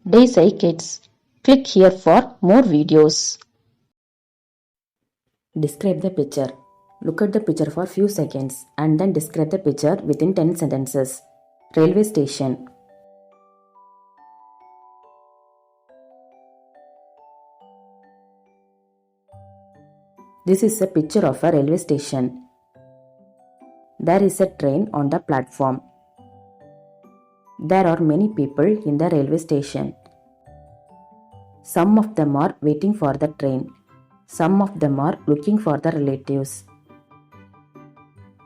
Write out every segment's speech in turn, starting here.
Daisy Kids. Click here for more videos. Describe the picture. Look at the picture for few seconds and then describe the picture within 10 sentences. Railway station. This is a picture of a railway station. There is a train on the platform. There are many people in the railway station. Some of them are waiting for the train. Some of them are looking for the relatives.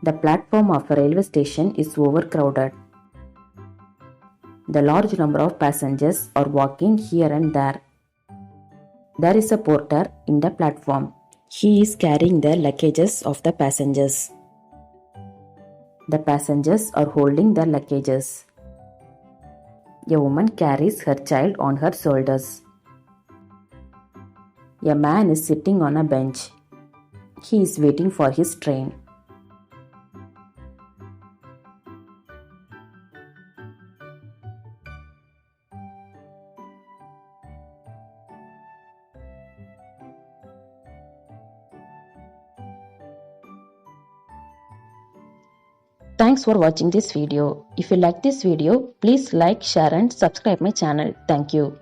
The platform of a railway station is overcrowded. The large number of passengers are walking here and there. There is a porter in the platform. He is carrying the luggages of the passengers. The passengers are holding their luggages. A woman carries her child on her shoulders. A man is sitting on a bench. He is waiting for his train. Thanks for watching this video. If you like this video, please like, share and subscribe my channel. Thank you.